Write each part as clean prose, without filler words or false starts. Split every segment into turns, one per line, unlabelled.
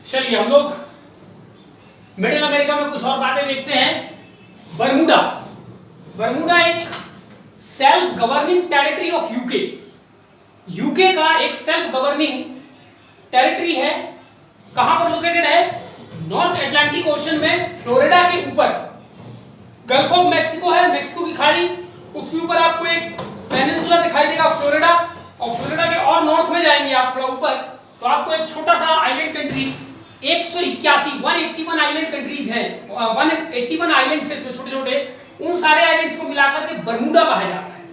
चलिए हम लोग मिडिल अमेरिका में कुछ और बातें देखते हैं। बरमूडा, बरमूडा एक self governing territory of UK, UK का एक सेल्फ गवर्निंग टेरिटरी है। कहां पर लोकेटेड है? नॉर्थ अटलांटिक ओशन में, फ्लोरिडा के ऊपर। गल्फ ऑफ मैक्सिको है, मैक्सिको की खाड़ी, उसके ऊपर आपको एक पेनिनसुला दिखाई देगा फ्लोरिडा, और फ्लोरिडा के और नॉर्थ में जाएंगे आप थोड़ा ऊपर तो आपको एक छोटा सा आइलैंड कंट्री 181 आइलैंड कंट्रीज हैं, 181 आइलैंड्स हैं छोटे छोटे, उन सारे आइलैंड्स को मिलाकर के बरमूडा कहा जाता है।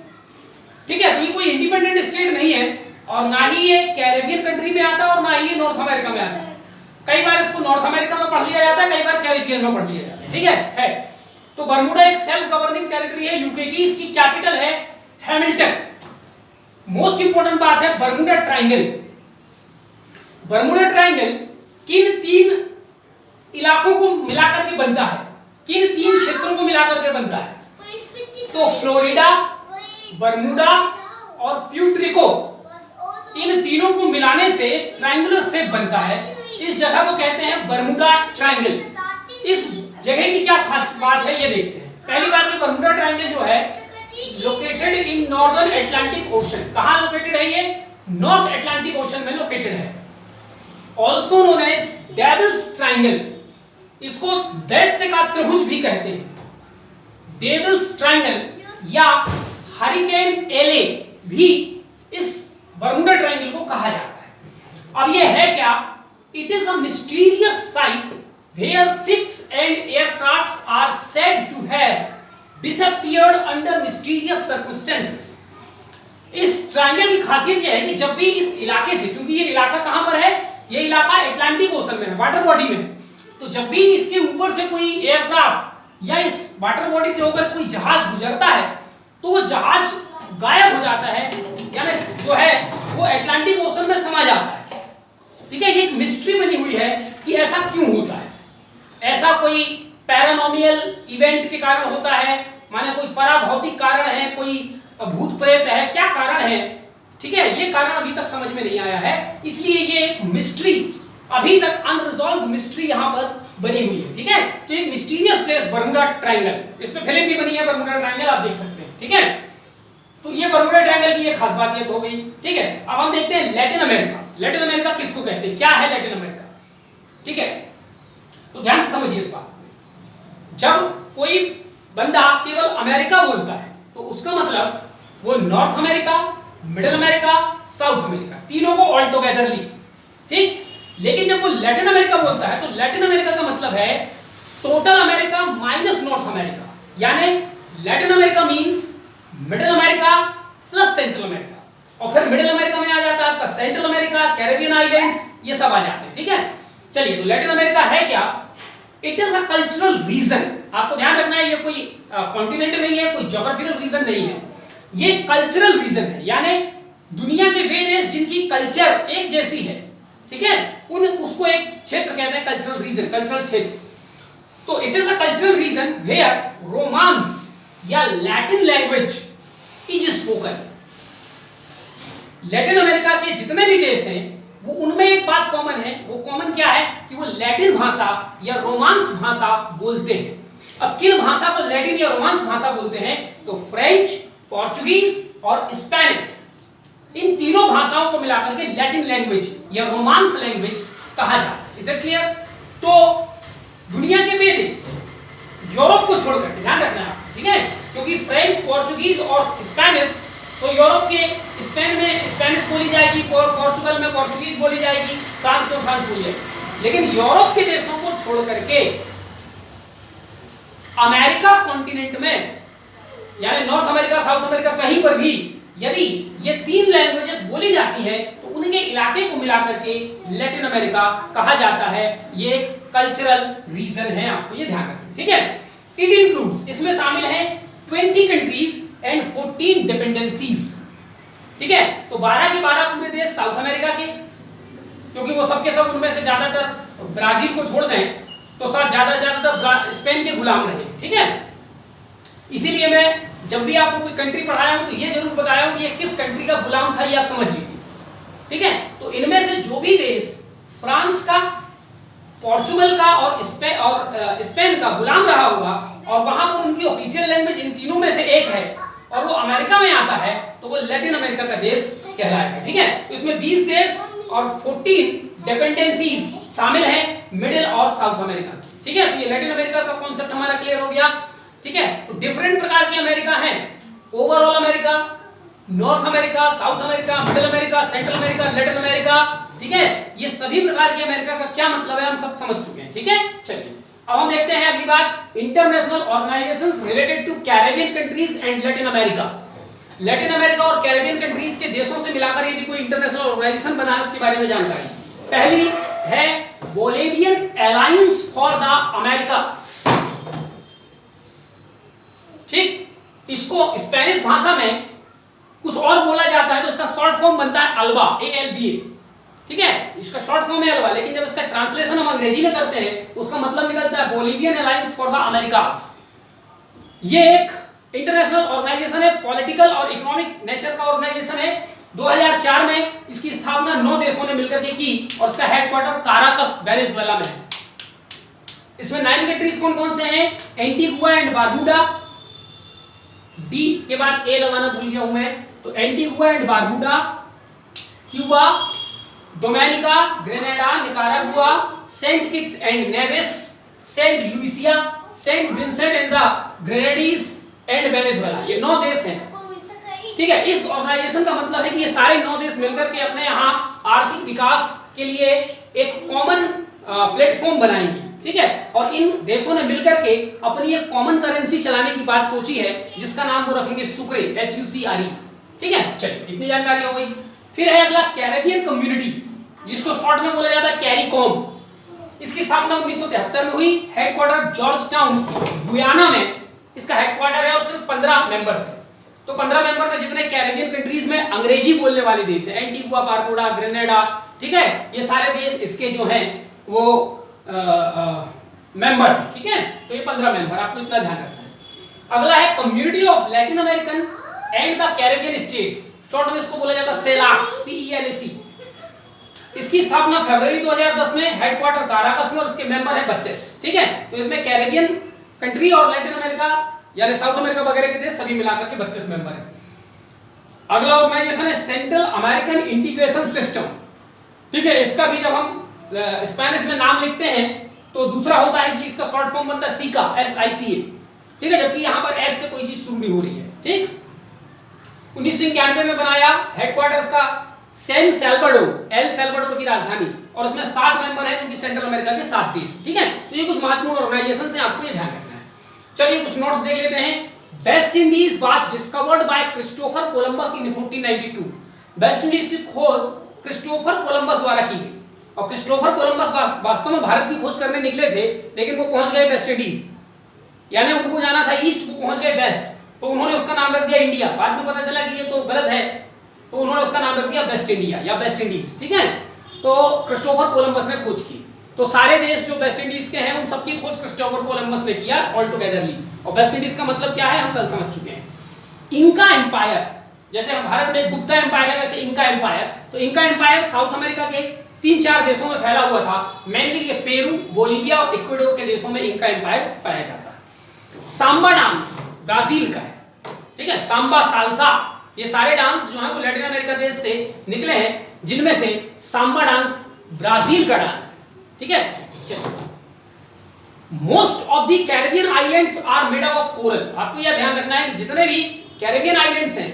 ठीक है, तो ये कोई इंडिपेंडेंट स्टेट नहीं है और ना ही ये कैरेबियन कंट्री में आता है और ना ही ये नॉर्थ अमेरिका में आता है। कई बार इसको नॉर्थ अमेरिका में पढ़ लिया जाता है, कई बार कैरेबियन में पढ़ लिया जाता है। ठीक है। तो बरमूडा एक सेल्फ गवर्निंग टेरिटरी है यूके की, इसकी कैपिटल है हैमिल्टन। मोस्ट इंपोर्टेंट बात है बरमूडा ट्रायंगल। बरमूडा ट्रायंगल किन तीन इलाकों को मिलाकर के बनता है, किन तीन क्षेत्रों को मिलाकर के बनता है? तो फ्लोरिडा, बरमूडा और प्यूर्टो, इन तीनों को मिलाने से ट्रायंगुलर शेप बनता है। इस जगह को कहते हैं बरमूडा ट्रायंगल। इस जगह की क्या खास बात है ये देखते हैं। पहली बात है बरमूडा ट्रायंगल जो है located in northern Atlantic ocean. कहां लोकेटेड है ये? नॉर्थ अटलांटिक ओशन में लोकेटेड है। Also known as devil's triangle, इसको दैत्य का त्रिभुज भी कहते हैं। डेविल्स ट्रायंगल या हरिकेन एले भी इस बरमूडा ट्रायंगल को कहा जाता है। अब ये है क्या? It is a mysterious site where ships and aircrafts are said to have disappeared under mysterious circumstances। इस ट्रायंगल की खासियत यह है कि जब भी इस इलाके से, क्योंकि ये इलाका कहां पर है? ये इलाका अटलांटिक ओशन में है, वाटर बॉडी में है, तो जब भी इसके ऊपर से कोई एयरक्राफ्ट या इस वाटर बॉडी से होकर कोई जहाज गुजरता है तो वो जहाज गायब हो जाता है, यानी जो है वो अटलांटिक ओशन में समा जाता है। ठीक है, ये एक मिस्ट्री बनी हुई है कि ऐसा क्यों होता है। ऐसा कोई पैरानॉर्मल इवेंट के कारण होता है, माने कोई पराभौतिक कारण है, कोई भूत प्रेत है, क्या कारण है? ठीक है, ये कारण अभी तक समझ में नहीं आया है, इसलिए ये एक मिस्ट्री, अभी तक अनरिजॉल्व्ड मिस्ट्री यहां पर बनी हुई है। ठीक है, तो एक मिस्टीरियस प्लेस बरमूडा ट्रायंगल, इसमें फिल्म भी बनी है बरमूडा ट्रायंगल, आप देख सकते हैं। ठीक है, तो ये बरमूडा ट्रायंगल की एक खास बात ये हो गई। ठीक है, अब हम देखते हैं लैटिन अमेरिका। लैटिन अमेरिका किसको कहते हैं, क्या है लैटिन अमेरिका? ठीक है, तो ध्यान से समझिए इस बात। जब कोई बंदा केवल अमेरिका बोलता है तो उसका मतलब वो north America, middle America, south America, तीनों को ऑल टुगेदर ली। ठीक, लेकिन जब वो लैटिन अमेरिका बोलता है तो लैटिन अमेरिका का मतलब है total America minus North America, यानी Latin America means middle America plus central America, और फिर मिडिल अमेरिका में आ जाता है आपका सेंट्रल अमेरिका, कैरेबियन आइलैंड्स, ये सब आ जाते हैं। ठीक है, चलिए, तो लैटिन अमेरिका है क्या? It is a cultural region. आपको ध्यान रखना है, ये कोई कॉन्टिनेंट नहीं है, कोई ज्योग्राफिकल रीजन नहीं है, ये कल्चरल रीजन है, यानी दुनिया के वे देश जिनकी कल्चर एक जैसी है, ठीक है, उन उसको एक क्षेत्र कहते हैं कल्चरल रीजन, कल्चरल क्षेत्र। तो it is a cultural region where Romance या Latin language is spoken. Latin America के जितने भी देश हैं वो उनमें एक बात कॉमन है, वो कॉमन क्या है कि वो लैटिन भाषा या रोमांस भाषा बोलते हैं। अब किन भाषा को लैटिन या रोमांस भाषा बोलते हैं? तो फ्रेंच, पोर्चुगीज और स्पेनिश, इन तीनों भाषाओं को मिलाकर के लैटिन लैंग्वेज या रोमांस लैंग्वेज कहा जाता है। Is it clear? तो दुनिया के वे देश यूरोप को छोड़कर, ध्यान रखना है, ठीक है, क्योंकि फ्रेंच, पोर्चुगीज और स्पेनिश, तो यूरोप के स्पेन में स्पेनिश बोली जाएगी, पोर्चुगल में पोर्चुगीज बोली जाएगी, फ्रांस में फ्रांस बोली जाएगी। लेकिन यूरोप के देशों को छोड़ करके अमेरिका कॉन्टिनेंट में, यानी नॉर्थ अमेरिका, साउथ अमेरिका, कहीं पर भी यदि ये तीन लैंग्वेजेस बोली जाती है तो उनके इलाके को मिलाकर के लैटिन अमेरिका कहा जाता है। ये एक कल्चरल रीजन है, आपको ये ध्यान रखना। ठीक है, इट इंक्लूड्स, इसमें शामिल है 20 कंट्रीज एंड 14 डिपेंडेंसीज। ठीक है, तो 12 के 12 पूरे देश साउथ अमेरिका के, क्योंकि वो सबके सब उनमें से ज्यादातर ब्राजील को छोड़ दें तो ज्यादातर स्पेन के गुलाम रहे। ठीक है, इसीलिए मैं जब भी आपको कोई कंट्री पढ़ाया हूं तो ये जरूर बताया हूं कि ये किस कंट्री का गुलाम था, ये आप समझ लीजिए। ठीक है, तो इनमें से जो भी देश फ्रांस का, पोर्चुगल का और स्पेन का गुलाम रहा होगा और वहां पर उनकी ऑफिशियल लैंग्वेज इन तीनों में से एक है और वो अमेरिका में आता है तो वो लैटिन अमेरिका का देश कहलाएगा। ठीक है, तो इसमें 20 देश और 14 डिपेंडेंसीज शामिल हैं मिडिल और साउथ अमेरिका की। ठीक है, तो ये लैटिन अमेरिका का कॉन्सेप्ट हमारा क्लियर हो गया। ठीक है, तो डिफरेंट प्रकार के अमेरिका हैं, overall America, north America, south America, middle America, central America, Latin America. ठीक है, ये सभी प्रकार के अमेरिका का क्या मतलब है हम सब समझ चुके हैं। ठीक है, चलिए अब हम देखते हैं अगली बात, international organisations related to Caribbean countries and Latin America. Latin America और कैरेबियन कंट्रीज के देशों से मिलाकर यदि कोई इंटरनेशनल ऑर्गेनाइजेशन बना है उसके बारे में जानकारी। पहली है Bolivian alliance for the America's. ठीक, इसको स्पेनिश भाषा में कुछ और बोला जाता है तो इसका शॉर्ट फॉर्म बनता है अल्बा, ALBA। ठीक है, इसका शॉर्ट फॉर्म है अल्बा, लेकिन जब इसका ट्रांसलेशन हम अंग्रेजी में करते हैं उसका मतलब निकलता है Bolivian alliance for the America's. ये एक इंटरनेशनल ऑर्गेनाइजेशन है, पॉलिटिकल और इकोनॉमिक नेचर का ऑर्गेनाइजेशन है। 2004 में इसकी स्थापना 9 देशों ने मिलकर के की और इसका हेडक्वार्टर काराकस, वेनेजुएला में है। इसमें 9 कंट्रीज कौन कौन से हैं? एंटीगुआ एंड बारबुडा, डी के बाद ए लगाना भूल गया हूं मैं, तो Antigua and Barbuda, Cuba, Dominica, Grenada, Nicaragua, Saint Kitts and Nevis, Saint Lucia, Saint Vincent and the Grenadines and Venezuela. ये 9 देश हैं। ठीक है, इस ऑर्गेनाइजेशन का मतलब है कि ये सारे 9 देश मिलकर के अपने यहाँ आर्थिक विकास के लिए एक कॉमन प्लेटफॉर्म बनाएंगे। ठीक है, और इन देशों ने मिलकर के अपनी एक कॉमन करेंसी चलाने की बात सोची है जिसका नाम वो रखेंगे सुक्रे, SUCRE। ठीक है, चलिए इतनी जानकारी हो गई। फिर है अगला कैरेबियन कम्युनिटी, जिसको शॉर्ट में बोला जाता है कैरिकॉम। इसकी स्थापना 1973 में हुई, हेडक्वार्टर जॉर्ज टाउन गुयाना में इसका हेडक्वार्टर है और उसमें 15 मेंबर्स हैं। तो 15 मेंबर में जितने कैरेबियन कंट्रीज में अंग्रेजी बोलने वाले देश है, एंटीगुआ, बारबुडा, ग्रेनेडा, ठीक है, ये सारे देश इसके जो हैं वो मेंबर्स हैं। ठीक है, तो ये 15 मेंबर, आपको इतना ध्यान रखना है। अगला है community of Latin American and the Caribbean states, short में इसको बोला जाता है CELAC, CELAC। इसकी स्थापना फरवरी 2010 में, हेडक्वार्टर काराकस में और इसके मेंबर है 32। ठीक है, तो इसमें कैरेबियन कंट्री और लैटिन अमेरिका यानी साउथ अमेरिका वगैरह के देश सभी मिलाकर के 32 मेंबर हैं। अगला ऑर्गेनाइजेशन है सेंट्रल अमेरिकन इंटीग्रेशन सिस्टम। ठीक है, इसका भी जब हम स्पेनिश में नाम लिखते हैं तो दूसरा होता है, इसलिए इसका शॉर्ट फॉर्म बनता है SICA, SICA। ठीक है, जबकि यहाँ पर S से कोई चीज शुरू नहीं हो रही है। ठीक, 1991 में बनाया, हेडक्वार्टर्स का सैन सैल्वाडोर, एल सैल्वाडोर की राजधानी, और उसमें 7 मेंबर हैं जो कि सेंट्रल अमेरिका के 7 देश। ठीक है, तो ये कुछ महत्वपूर्ण ऑर्गेनाइजेशन से आपको ये ध्यान रखना है। चलिए कुछ नोट्स देख लेते हैं। West Indies was discovered by Christopher Columbus in 1492। West Indies की खोज क्रिस्टोफर कोलंबस द्वारा की गई और क्रिस्टोफर कोलंबस वास्तव में भारत की खोज करने निकले थे, लेकिन वो पहुंच गए वेस्ट इंडीज, यानी उनको जाना था ईस्ट, वो पहुंच गए वेस्ट, तो उन्होंने उसका नाम रख दिया इंडिया। बाद में पता चला कि ये तो गलत है, तो उन्होंने उसका नाम रख दिया वेस्ट इंडिया या वेस्ट इंडीज। ठीक है, तो क्रिस्टोफर कोलंबस ने खोज की, तो सारे देश जो वेस्ट इंडीज के हैं उन सबकी खोज क्रिस्टोफर कोलंबस ने किया ऑल टुगेदरली। और वेस्ट इंडीज का मतलब क्या है हम कल समझ चुके हैं। इंका एम्पायर, जैसे हम भारत में गुप्ता एम्पायर है वैसे इंका एम्पायर, तो इंका एम्पायर साउथ अमेरिका के 3-4 देशों में फैला हुआ था, मेनली ये पेरू, बोलिविया और इक्वाडोर के देशों में इंका एम्पायर पाया जाता है। सांबा डांस ब्राजील का है। ठीक है, सांबा, साल्सा, ये सारे डांस जो है वो लैटिन अमेरिका देश से निकले हैं, जिनमें से सांबा डांस ब्राजील का डांस। ठीक है, most of the Caribbean islands are made up of coral. आपको यह ध्यान रखना है कि जितने भी कैरेबियन आइलैंड्स हैं,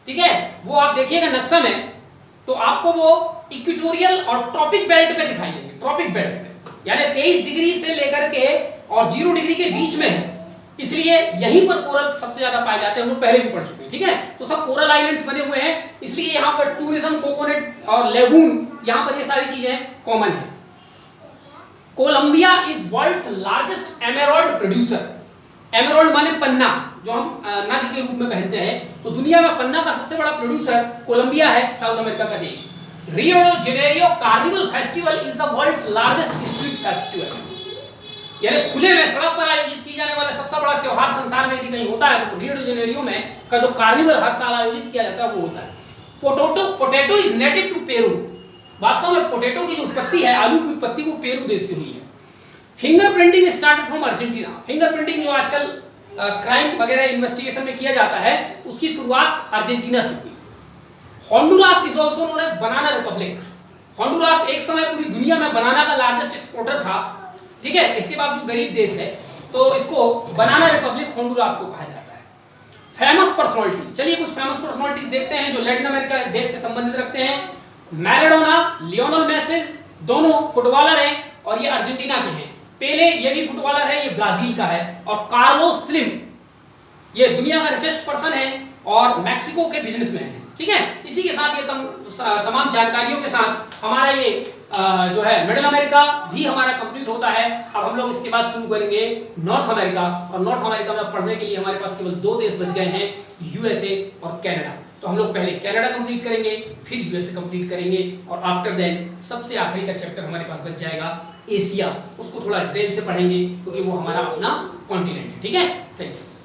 ठीक है, वो आप देखिएगा नक्शा में तो आपको वो इक्वेटोरियल और ट्रॉपिक बेल्ट पे दिखाई देंगे। ट्रॉपिक बेल्ट पे यानी 23 डिग्री से लेकर के और 0 डिग्री के बीच में है, इसलिए यहीं पर कोरल सबसे ज्यादा पाए जाते हैं। हम लोग पहले भी पढ़ चुके हैं। ठीक है, तो सब कोरल आइलैंड्स बने हुए हैं, इसलिए यहाँ पर टूरिज्म, कोकोनट और लेगून, यहाँ पर ये सारी चीजें कॉमन है। Colombia is world's largest emerald producer. Emerald माने पन्ना, जो हम नग के रूप में पहनते हैं, तो दुनिया में पन्ना का सबसे बड़ा प्रोड्यूसर कोलंबिया है, साउथ अमेरिका का देश। Rio de Janeiro carnival festival is the world's largest street festival, यानी खुले में सड़क पर आयोजित की जाने वाला सबसे बड़ा त्योहार संसार में यदि कहीं होता है तो रियो डे जेनेरियो में का जो कार्निवल हर साल आयोजित किया जाता है वो होता है। Potato is native to Peru. वास्तव में पोटैटो की जो उत्पत्ति है, आलू की उत्पत्ति, वो पेरू देश से हुई है। Fingerprinting started from Argentina. Fingerprinting जो आजकल क्राइम वगैरह इन्वेस्टिगेशन में किया जाता है, उसकी शुरुआत अर्जेंटीना से हुई। Honduras is also known as banana republic. Honduras एक समय पूरी दुनिया में बनाना का लार्जेस्ट एक्सपोर्टर था, ठीक है, इसके बावजूद गरीब देश है, तो इसको बनाना रिपब्लिक होंडुरास को कहा जाता है। फेमस पर्सनालिटी, चलिए कुछ फेमस पर्सनालिटीज देखते हैं जो लैटिन अमेरिका देश से संबंधित रखते हैं। मैराडोना, लियोनेल मेसी, दोनों फुटबॉलर हैं और ये अर्जेंटीना के हैं। पेले, ये भी फुटबॉलर है, ये ब्राजील का है। और कार्लोस स्लिम, ये दुनिया का रिचेस्ट पर्सन है और मैक्सिको के बिजनेसमैन है, ठीक है। इसी के साथ ये तमाम जानकारियों के साथ हमारा ये जो है मिडिल अमेरिका भी हमारा कंप्लीट होता है। अब हम लोग इसके बाद शुरू करेंगे नॉर्थ अमेरिका, और नॉर्थ अमेरिका में पढ़ने के लिए हमारे पास केवल 2 देश बच गए हैं, यूएसए और कनाडा। तो हम लोग पहले कनाडा कंप्लीट करेंगे, फिर यूएसए कंप्लीट करेंगे, और आफ्टर देन सबसे आखिरी का चैप्टर हमारे पास बच जाएगा एशिया। उसको थोड़ा डिटेल से पढ़ेंगे क्योंकि वो हमारा अपना कॉन्टिनेंट है, ठीक है। थैंक्स।